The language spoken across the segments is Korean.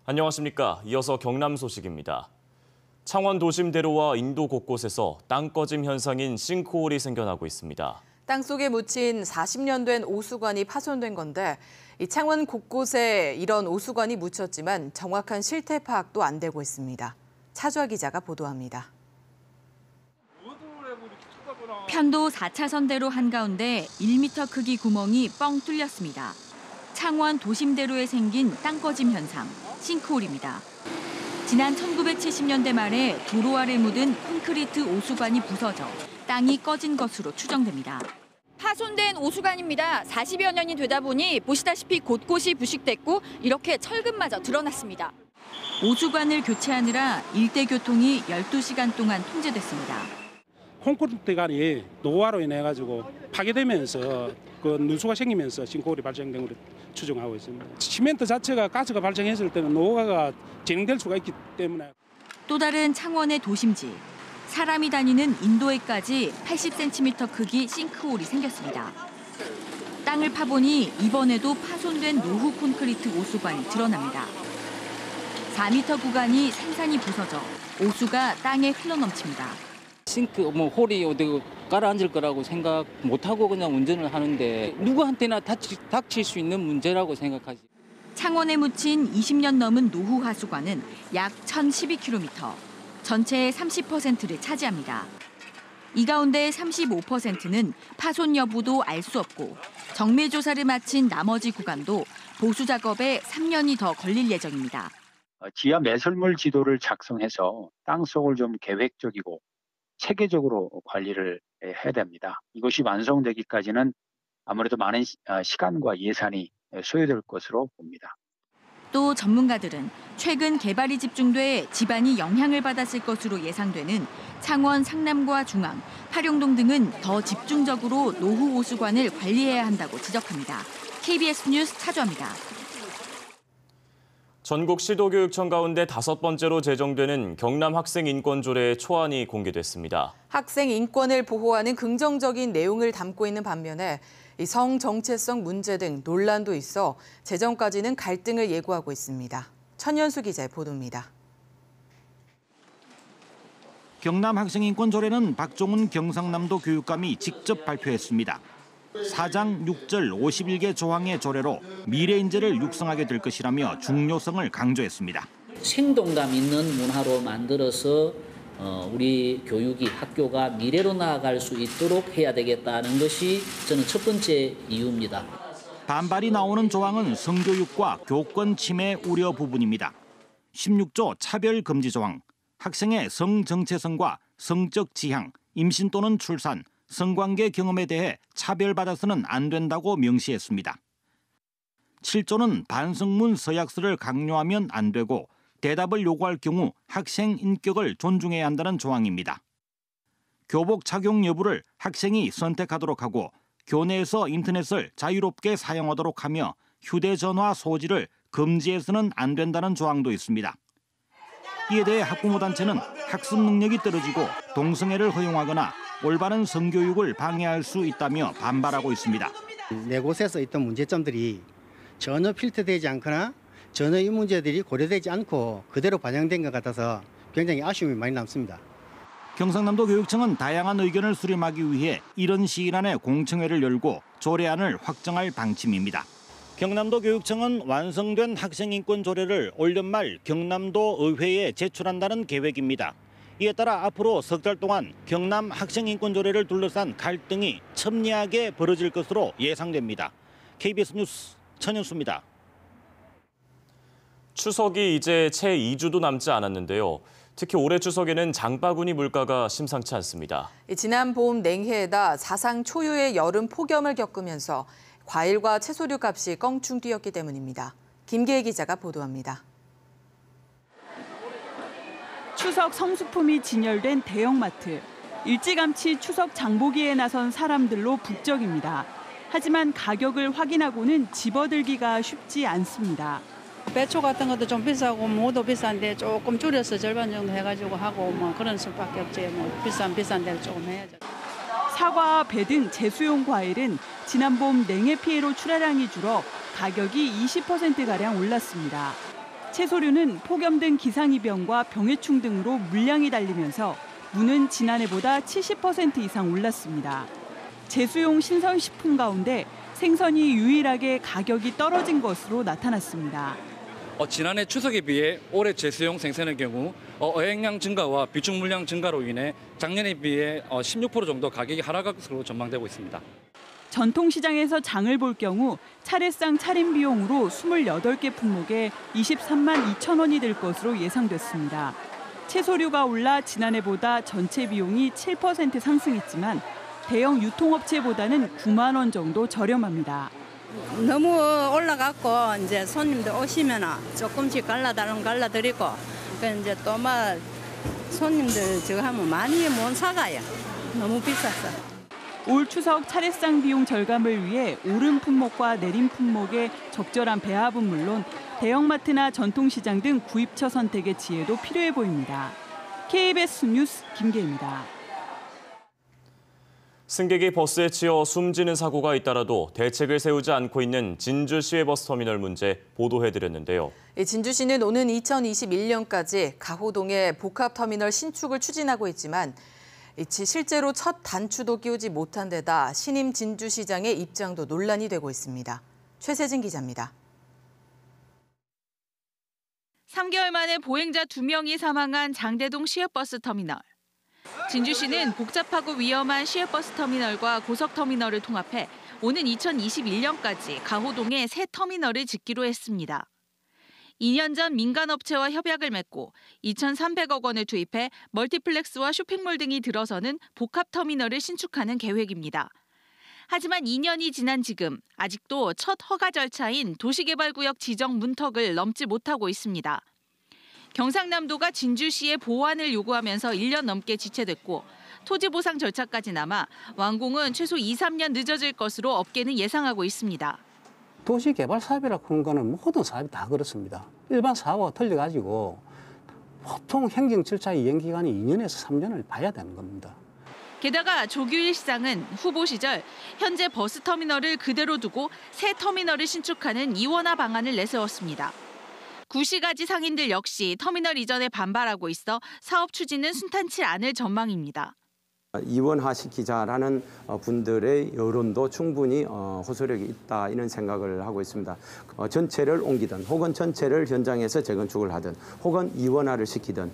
안녕하십니까. 이어서 경남 소식입니다. 창원 도심대로와 인도 곳곳에서 땅 꺼짐 현상인 싱크홀이 생겨나고 있습니다. 땅속에 묻힌 40년 된 오수관이 파손된 건데 이 창원 곳곳에 이런 오수관이 묻혔지만 정확한 실태 파악도 안 되고 있습니다. 차주아 기자가 보도합니다. 편도 4차선대로 한가운데 1m 크기 구멍이 뻥 뚫렸습니다. 창원 도심대로에 생긴 땅 꺼짐 현상, 싱크홀입니다. 지난 1970년대 말에 도로 아래 묻은 콘크리트 오수관이 부서져 땅이 꺼진 것으로 추정됩니다. 파손된 오수관입니다. 40여 년이 되다 보니 보시다시피 곳곳이 부식됐고 이렇게 철근마저 드러났습니다. 오수관을 교체하느라 일대 교통이 12시간 동안 통제됐습니다. 콘크리트관이 노화로 인해 가지고 파괴되면서 그 누수가 생기면서 싱크홀이 발생된 것으로 추정하고 있습니다. 시멘트 자체가 가스가 발생했을 때는 노화가 진행될 수가 있기 때문에. 또 다른 창원의 도심지. 사람이 다니는 인도에까지 80cm 크기 싱크홀이 생겼습니다. 땅을 파보니 이번에도 파손된 노후 콘크리트 오수관이 드러납니다. 4m 구간이 산산이 부서져 오수가 땅에 흘러넘칩니다. 홀이 어디 가라앉을 거라고 생각 못하고 그냥 운전을 하는데 누구한테나 닥칠 수 있는 문제라고 생각하지. 창원에 묻힌 20년 넘은 노후 하수관은 약 1,012km, 전체의 30%를 차지합니다. 이 가운데 35%는 파손 여부도 알 수 없고 정밀 조사를 마친 나머지 구간도 보수 작업에 3년이 더 걸릴 예정입니다. 지하 매설물 지도를 작성해서 땅속을 좀 계획적이고 체계적으로 관리를 해야 됩니다. 이것이 완성되기까지는 아무래도 많은 시간과 예산이 소요될 것으로 봅니다. 또 전문가들은 최근 개발이 집중돼 집안이 영향을 받았을 것으로 예상되는 창원 상남과 중앙, 파룡동 등은 더 집중적으로 노후 오수관을 관리해야 한다고 지적합니다. KBS 뉴스 차주아입니다. 전국 시도교육청 가운데 5번째로 제정되는 경남 학생인권조례의 초안이 공개됐습니다. 학생 인권을 보호하는 긍정적인 내용을 담고 있는 반면에 이 성 정체성 문제 등 논란도 있어 제정까지는 갈등을 예고하고 있습니다. 천연수 기자의 보도입니다. 경남 학생인권조례는 박종훈 경상남도 교육감이 직접 발표했습니다. 4장 6절 51개 조항의 조례로 미래 인재를 육성하게 될 것이라며 중요성을 강조했습니다. 생동감 있는 문화로 만들어서 우리 교육이 학교가 미래로 나아갈 수 있도록 해야 되겠다는 것이 저는 첫 번째 이유입니다. 반발이 나오는 조항은 성교육과 교권 침해 우려 부분입니다. 16조 차별금지 조항, 학생의 성정체성과 성적 지향, 임신 또는 출산, 성관계 경험에 대해 차별받아서는 안 된다고 명시했습니다. 7조는 반성문 서약서를 강요하면 안 되고 대답을 요구할 경우 학생 인격을 존중해야 한다는 조항입니다. 교복 착용 여부를 학생이 선택하도록 하고 교내에서 인터넷을 자유롭게 사용하도록 하며 휴대전화 소지를 금지해서는 안 된다는 조항도 있습니다. 이에 대해 학부모단체는 학습 능력이 떨어지고 동성애를 허용하거나 올바른 성교육을 방해할 수 있다며 반발하고 있습니다. 네 곳에서 있던 문제점들이 전혀 필터되지 않거나 전혀 이 문제들이 고려되지 않고 그대로 반영된 것 같아서 굉장히 아쉬움이 많이 남습니다. 경상남도 교육청은 다양한 의견을 수렴하기 위해 이런 시일 안에 공청회를 열고 조례안을 확정할 방침입니다. 경남도 교육청은 완성된 학생인권 조례를 올 연말 경남도 의회에 제출한다는 계획입니다. 이에 따라 앞으로 석 달 동안 경남 학생인권 조례를 둘러싼 갈등이 첨예하게 벌어질 것으로 예상됩니다. KBS 뉴스 천연수입니다. 추석이 이제 채 2주도 남지 않았는데요. 특히 올해 추석에는 장바구니 물가가 심상치 않습니다. 지난 봄 냉해에다 사상 초유의 여름 폭염을 겪으면서 과일과 채소류 값이 껑충 뛰었기 때문입니다. 김계희 기자가 보도합니다. 추석 성수품이 진열된 대형마트. 일찌감치 추석 장보기에 나선 사람들로 북적입니다. 하지만 가격을 확인하고는 집어들기가 쉽지 않습니다. 배추 같은 것도 좀 비싸고 무도 비싼데 조금 줄여서 절반 정도 해가지고 하고 뭐 그런 수밖에 없지. 뭐 비싼 데를 조금 해야죠. 사과, 배 등 제수용 과일은 지난 봄 냉해 피해로 출하량이 줄어 가격이 20%가량 올랐습니다. 채소류는 폭염 등 기상이변과 병해충 등으로 물량이 달리면서 무는 지난해보다 70% 이상 올랐습니다. 제수용 신선식품 가운데 생선이 유일하게 가격이 떨어진 것으로 나타났습니다. 지난해 추석에 비해 올해 제수용 생선의 경우 어획량 증가와 비축 물량 증가로 인해 작년에 비해 16% 정도 가격이 하락할 것으로 전망되고 있습니다. 전통시장에서 장을 볼 경우 차례상 차림 비용으로 28개 품목에 23만 2천 원이 들 것으로 예상됐습니다. 채소류가 올라 지난해보다 전체 비용이 7% 상승했지만 대형 유통업체보다는 9만 원 정도 저렴합니다. 너무 올라갔고 이제 손님들 오시면 조금씩 갈라드리고 이제 또 막 손님들 저거 하면 많이 못 사가요. 너무 비싸서. 올 추석 차례상 비용 절감을 위해 오른 품목과 내린 품목의 적절한 배합은 물론 대형마트나 전통시장 등 구입처 선택의 지혜도 필요해 보입니다. KBS 뉴스 김계입니다. 승객이 버스에 치여 숨지는 사고가 잇따라도 대책을 세우지 않고 있는 진주 시외버스터미널 문제 보도해드렸는데요. 진주시는 오는 2021년까지 가호동의 복합터미널 신축을 추진하고 있지만 실제로 첫 단추도 끼우지 못한 데다 신임 진주시장의 입장도 논란이 되고 있습니다. 최세진 기자입니다. 3개월 만에 보행자 2명이 사망한 장대동 시외버스터미널. 진주시는 복잡하고 위험한 시외버스터미널과 고속터미널을 통합해 오는 2021년까지 가호동에 새 터미널을 짓기로 했습니다. 2년 전 민간업체와 협약을 맺고 2,300억 원을 투입해 멀티플렉스와 쇼핑몰 등이 들어서는 복합터미널을 신축하는 계획입니다. 하지만 2년이 지난 지금 아직도 첫 허가 절차인 도시개발구역 지정 문턱을 넘지 못하고 있습니다. 경상남도가 진주시의 보완을 요구하면서 1년 넘게 지체됐고 토지 보상 절차까지 남아 완공은 최소 2, 3년 늦어질 것으로 업계는 예상하고 있습니다. 도시개발 사업이라고 하는 거는 모든 사업이 다 그렇습니다. 일반 사업과 틀려가지고 보통 행정 절차 이행 기간이 2년에서 3년을 봐야 되는 겁니다. 게다가 조규일 시장은 후보 시절 현재 버스터미널을 그대로 두고 새 터미널을 신축하는 이원화 방안을 내세웠습니다. 구시가지 상인들 역시 터미널 이전에 반발하고 있어 사업 추진은 순탄치 않을 전망입니다. 이원화시키자라는 분들의 여론도 충분히 호소력이 있다 이런 생각을 하고 있습니다. 전체를 옮기든 혹은 전체를 현장에서 재건축을 하든 혹은 이원화를 시키든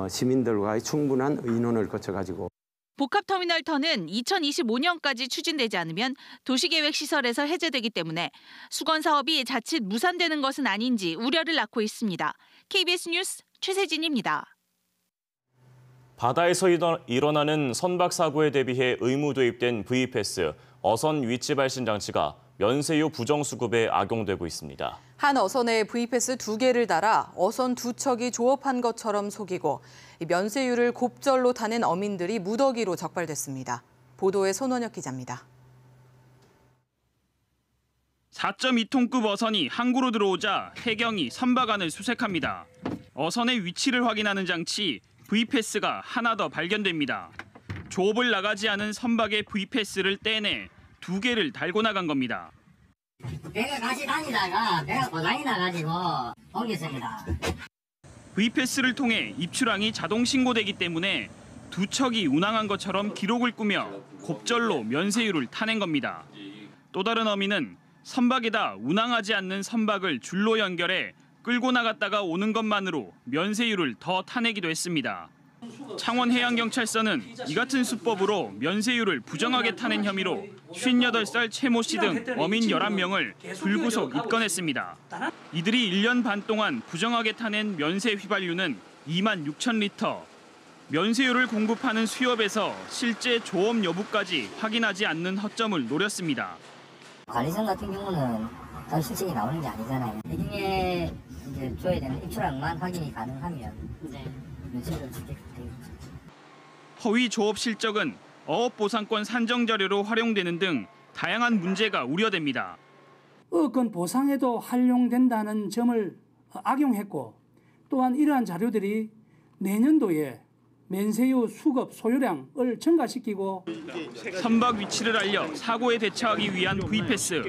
시민들과의 충분한 의논을 거쳐가지고 복합터미널터는 2025년까지 추진되지 않으면 도시계획시설에서 해제되기 때문에 수건 사업이 자칫 무산되는 것은 아닌지 우려를 낳고 있습니다. KBS 뉴스 최세진입니다. 바다에서 일어나는 선박 사고에 대비해 의무 도입된 V패스, 어선 위치 발신 장치가 면세유 부정수급에 악용되고 있습니다. 한 어선에 V패스 2개를 달아 어선 2척이 조업한 것처럼 속이고 면세유를 곱절로 타는 어민들이 무더기로 적발됐습니다. 보도에 손원혁 기자입니다. 4.2톤급 어선이 항구로 들어오자 해경이 선박안을 수색합니다. 어선의 위치를 확인하는 장치 V패스가 하나 더 발견됩니다. 조업을 나가지 않은 선박의 V패스를 떼내 2개를 달고 나간 겁니다. 배가 같이 다니다가 배가 고장이 나가지고 옮겼습니다. V패스를 통해 입출항이 자동 신고되기 때문에 2척이 운항한 것처럼 기록을 꾸며 곱절로 면세유를 타낸 겁니다. 또 다른 어민은 선박에다 운항하지 않는 선박을 줄로 연결해 끌고 나갔다가 오는 것만으로 면세유를 더 타내기도 했습니다. 창원해양경찰서는 이 같은 수법으로 면세유를 부정하게 타낸 혐의로 58살 최모 씨 등 어민 11명을 불구속 입건했습니다. 이들이 1년 반 동안 부정하게 타낸 면세 휘발유는 2만 6천 리터. 면세유를 공급하는 수협에서 실제 조업 여부까지 확인하지 않는 허점을 노렸습니다. 관리선 같은 경우는 전 실적이 나오는 게 아니잖아요. 나중에 이제 줘야 되는 입출항만 확인이 가능하면 면세유를 주게 되겠죠. 허위 조업 실적은 어업보상권 산정 자료로 활용되는 등 다양한 문제가 우려됩니다. 어권 보상에도 활용된다는 점을 악용했고 또한 이러한 자료들이 내년도에 면세유 수급 소요량을 증가시키고 선박 위치를 알려 사고에 대처하기 위한 V패스,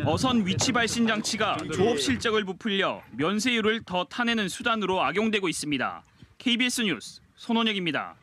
어선 위치 발신 장치가 조업 실적을 부풀려 면세유를 더 타내는 수단으로 악용되고 있습니다. KBS 뉴스 손원혁입니다.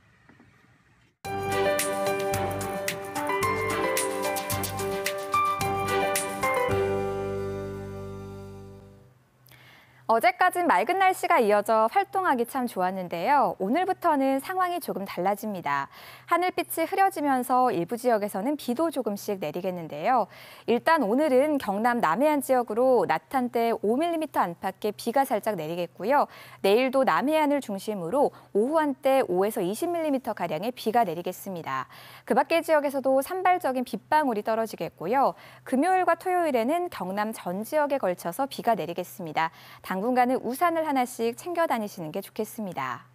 어제까진 맑은 날씨가 이어져 활동하기 참 좋았는데요. 오늘부터는 상황이 조금 달라집니다. 하늘빛이 흐려지면서 일부 지역에서는 비도 조금씩 내리겠는데요. 일단 오늘은 경남 남해안 지역으로 낮 한때 5mm 안팎의 비가 살짝 내리겠고요. 내일도 남해안을 중심으로 오후 한때 5에서 20mm가량의 비가 내리겠습니다. 그 밖의 지역에서도 산발적인 빗방울이 떨어지겠고요. 금요일과 토요일에는 경남 전 지역에 걸쳐서 비가 내리겠습니다. 당분간은 우산을 하나씩 챙겨 다니시는 게 좋겠습니다.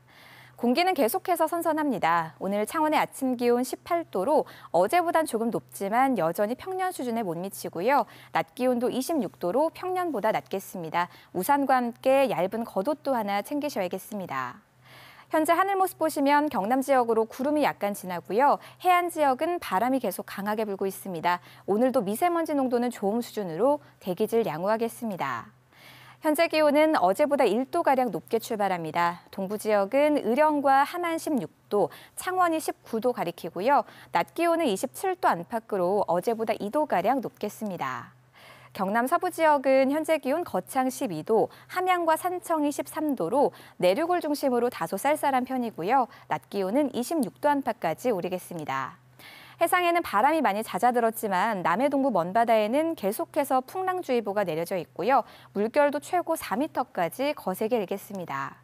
공기는 계속해서 선선합니다. 오늘 창원의 아침 기온 18도로 어제보단 조금 높지만 여전히 평년 수준에 못 미치고요. 낮 기온도 26도로 평년보다 낮겠습니다. 우산과 함께 얇은 겉옷도 하나 챙기셔야겠습니다. 현재 하늘 모습 보시면 경남 지역으로 구름이 약간 지나고요. 해안 지역은 바람이 계속 강하게 불고 있습니다. 오늘도 미세먼지 농도는 좋음 수준으로 대기질 양호하겠습니다. 현재 기온은 어제보다 1도가량 높게 출발합니다. 동부 지역은 의령과 함안 16도, 창원이 19도 가리키고요. 낮 기온은 27도 안팎으로 어제보다 2도가량 높겠습니다. 경남 서부 지역은 현재 기온 거창 12도, 함양과 산청이 13도로 내륙을 중심으로 다소 쌀쌀한 편이고요. 낮 기온은 26도 안팎까지 오르겠습니다. 해상에는 바람이 많이 잦아들었지만 남해 동부 먼바다에는 계속해서 풍랑주의보가 내려져 있고요. 물결도 최고 4m까지 거세게 일겠습니다.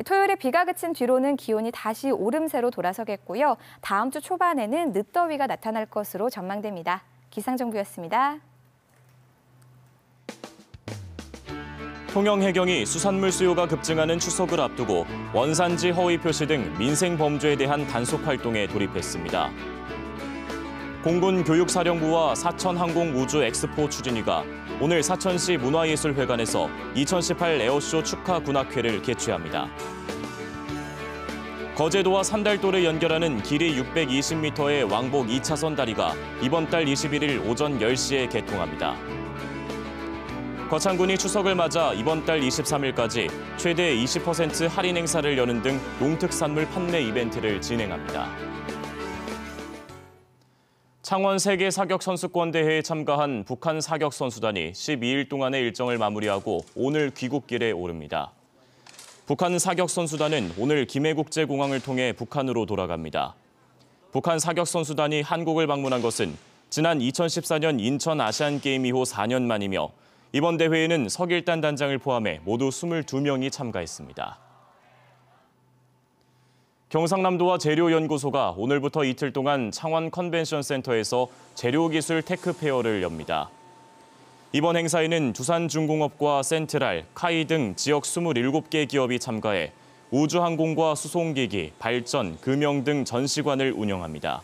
토요일에 비가 그친 뒤로는 기온이 다시 오름세로 돌아서겠고요. 다음 주 초반에는 늦더위가 나타날 것으로 전망됩니다. 기상정보였습니다. 통영해경이 수산물 수요가 급증하는 추석을 앞두고 원산지 허위 표시 등 민생 범죄에 대한 단속 활동에 돌입했습니다. 공군 교육사령부와 사천항공우주 엑스포 추진위가 오늘 사천시 문화예술회관에서 2018 에어쇼 축하 군악회를 개최합니다. 거제도와 산달도를 연결하는 길이 620m의 왕복 2차선 다리가 이번 달 21일 오전 10시에 개통합니다. 거창군이 추석을 맞아 이번 달 23일까지 최대 20% 할인 행사를 여는 등 농특산물 판매 이벤트를 진행합니다. 창원 세계 사격 선수권 대회에 참가한 북한 사격 선수단이 12일 동안의 일정을 마무리하고 오늘 귀국길에 오릅니다. 북한 사격 선수단은 오늘 김해국제공항을 통해 북한으로 돌아갑니다. 북한 사격 선수단이 한국을 방문한 것은 지난 2014년 인천 아시안게임 이후 4년 만이며 이번 대회에는 석일단 단장을 포함해 모두 22명이 참가했습니다. 경상남도와 재료연구소가 오늘부터 이틀 동안 창원 컨벤션센터에서 재료기술 테크페어를 엽니다. 이번 행사에는 두산중공업과 센트랄, 카이 등 지역 27개 기업이 참가해 우주항공과 수송기기, 발전, 금형 등 전시관을 운영합니다.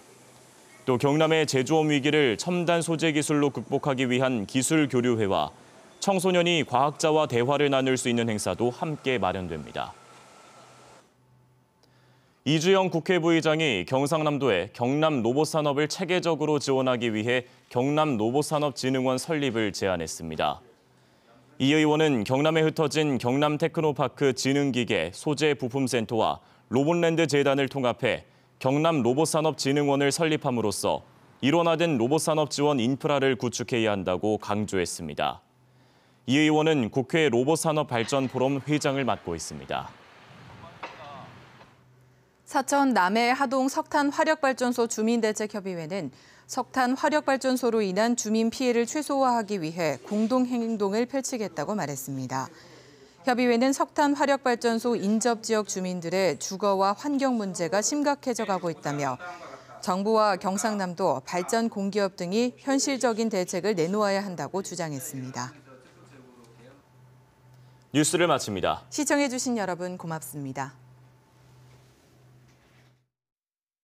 또 경남의 제조업 위기를 첨단 소재 기술로 극복하기 위한 기술교류회와 청소년이 과학자와 대화를 나눌 수 있는 행사도 함께 마련됩니다. 이주영 국회부의장이 경상남도에 경남 로봇산업을 체계적으로 지원하기 위해 경남로봇산업진흥원 설립을 제안했습니다. 이 의원은 경남에 흩어진 경남테크노파크 진흥기계 소재부품센터와 로봇랜드 재단을 통합해 경남로봇산업진흥원을 설립함으로써 일원화된 로봇산업 지원 인프라를 구축해야 한다고 강조했습니다. 이 의원은 국회 로봇산업발전포럼 회장을 맡고 있습니다. 사천 남해 하동 석탄화력발전소 주민대책협의회는 석탄 화력발전소로 인한 주민 피해를 최소화하기 위해 공동행동을 펼치겠다고 말했습니다. 협의회는 석탄 화력발전소 인접 지역 주민들의 주거와 환경 문제가 심각해져 가고 있다며 정부와 경상남도 발전 공기업 등이 현실적인 대책을 내놓아야 한다고 주장했습니다. 뉴스를 마칩니다. 시청해주신 여러분 고맙습니다.